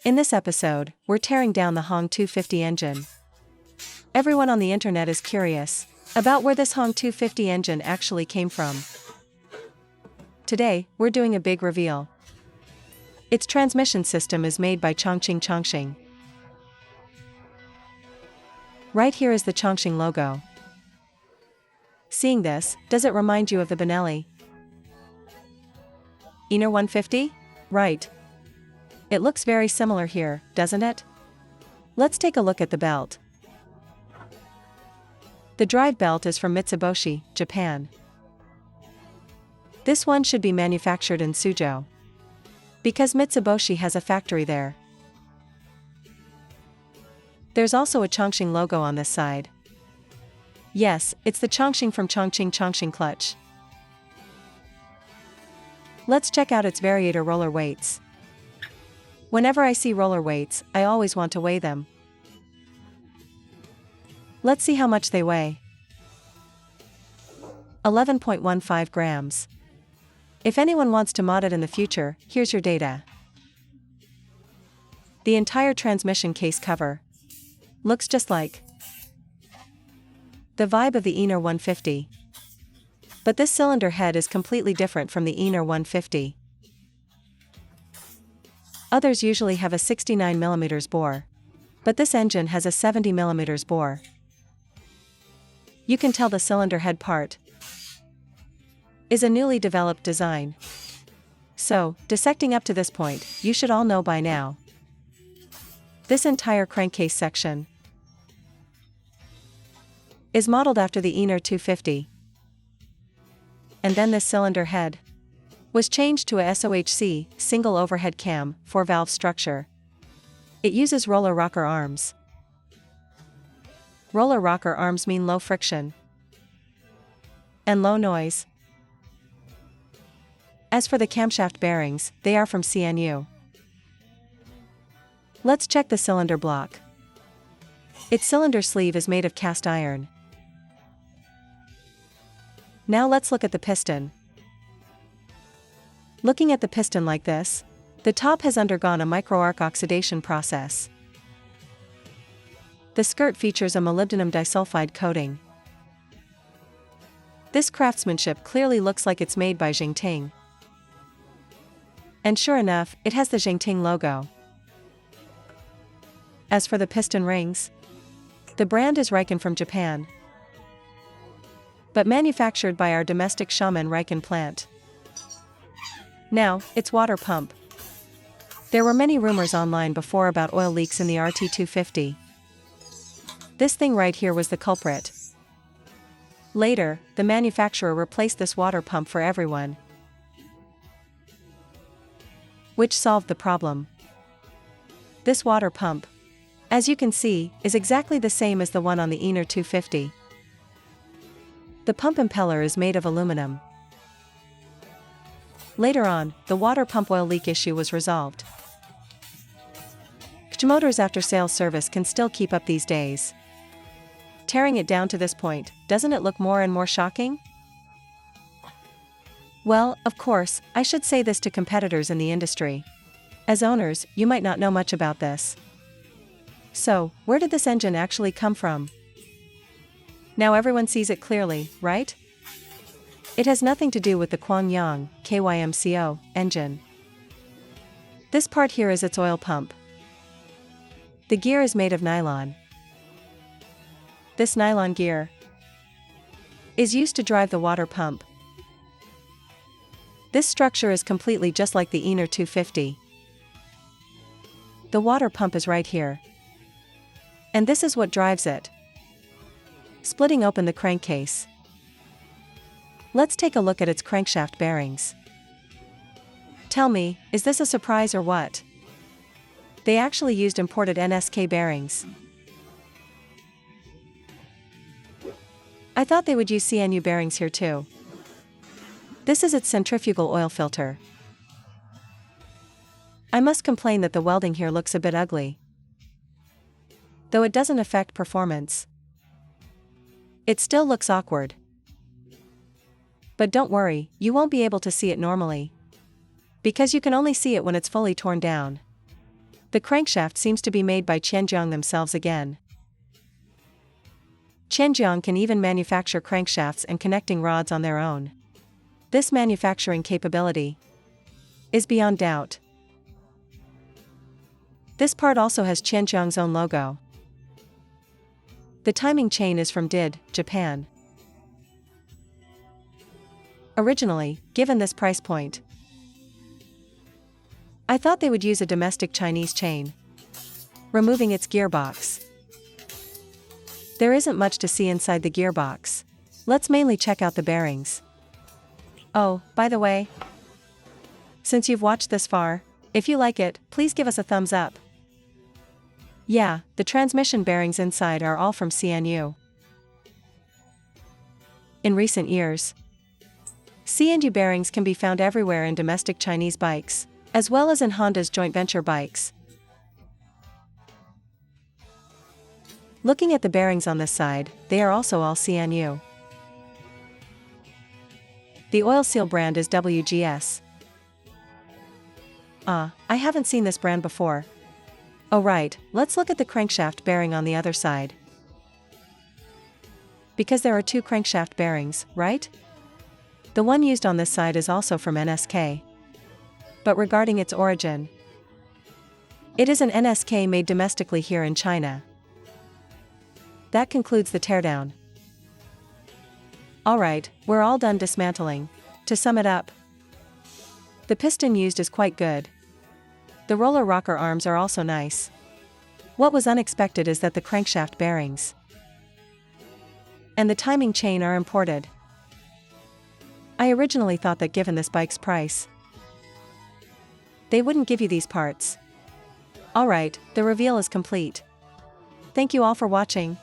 In this episode, we're tearing down the Hong 250 engine. Everyone on the internet is curious about where this Hong 250 engine actually came from. Today, we're doing a big reveal. Its transmission system is made by Chongqing. Right here is the Chongqing logo. Seeing this, does it remind you of the Benelli Ener 150? Right. It looks very similar here, doesn't it? Let's take a look at the belt. The drive belt is from Mitsubishi, Japan. This one should be manufactured in Suzhou, because Mitsubishi has a factory there. There's also a Chongqing logo on this side. Yes, it's the Chongqing from Chongqing clutch. Let's check out its Variator roller weights. Whenever I see roller weights, I always want to weigh them. Let's see how much they weigh. 11.15 grams. If anyone wants to mod it in the future, here's your data. The entire transmission case cover looks just like the vibe of the Ener 150. But this cylinder head is completely different from the Ener 150. Others usually have a 69mm bore, but this engine has a 70mm bore. You can tell the cylinder head part is a newly developed design. So, dissecting up to this point, you should all know by now. This entire crankcase section is modeled after the Ener 250. And then this cylinder head was changed to a SOHC, single overhead cam, 4-valve structure. It uses roller rocker arms. Roller rocker arms mean low friction and low noise. As for the camshaft bearings, they are from CNU. Let's check the cylinder block. Its cylinder sleeve is made of cast iron. Now let's look at the piston. Looking at the piston like this, the top has undergone a microarc oxidation process. The skirt features a molybdenum disulfide coating. This craftsmanship clearly looks like it's made by Zhengting. And sure enough, it has the Zhengting logo. As for the piston rings, the brand is Riken from Japan, but manufactured by our domestic Xiamen Riken plant. Now, its water pump. There were many rumors online before about oil leaks in the RT250. This thing right here was the culprit. Later, the manufacturer replaced this water pump for everyone, which solved the problem. This water pump, as you can see, is exactly the same as the one on the Ener 250. The pump impeller is made of aluminum. Later on, the water pump oil leak issue was resolved. QJMOTOR's after-sales service can still keep up these days. Tearing it down to this point, doesn't it look more and more shocking? Well, of course, I should say this to competitors in the industry. As owners, you might not know much about this. So, where did this engine actually come from? Now everyone sees it clearly, right? It has nothing to do with the Guangyang, KYMCO, engine. This part here is its oil pump. The gear is made of nylon. This nylon gear is used to drive the water pump. This structure is completely just like the Ener 250. The water pump is right here. And this is what drives it. Splitting open the crankcase, let's take a look at its crankshaft bearings. Tell me, is this a surprise or what? They actually used imported NSK bearings. I thought they would use CNU bearings here too. This is its centrifugal oil filter. I must complain that the welding here looks a bit ugly, though it doesn't affect performance. It still looks awkward. But don't worry, you won't be able to see it normally, because you can only see it when it's fully torn down. The crankshaft seems to be made by Zhengting themselves again. Zhengting can even manufacture crankshafts and connecting rods on their own. This manufacturing capability is beyond doubt. This part also has Zhengting's own logo. The timing chain is from DID, Japan. Originally, given this price point, I thought they would use a domestic Chinese chain, removing its gearbox. There isn't much to see inside the gearbox. Let's mainly check out the bearings. Oh, by the way, since you've watched this far, if you like it, please give us a thumbs up. Yeah, the transmission bearings inside are all from CNU. In recent years, CNU bearings can be found everywhere in domestic Chinese bikes, as well as in Honda's joint venture bikes. Looking at the bearings on this side, they are also all CNU. The oil seal brand is WGS. I haven't seen this brand before. Oh right, let's look at the crankshaft bearing on the other side. Because there are two crankshaft bearings, right? The one used on this side is also from NSK. But regarding its origin, it is an NSK made domestically here in China. That concludes the teardown. Alright, we're all done dismantling. To sum it up, the piston used is quite good. The roller rocker arms are also nice. What was unexpected is that the crankshaft bearings and the timing chain are imported. I originally thought that given this bike's price, they wouldn't give you these parts. Alright, the reveal is complete. Thank you all for watching.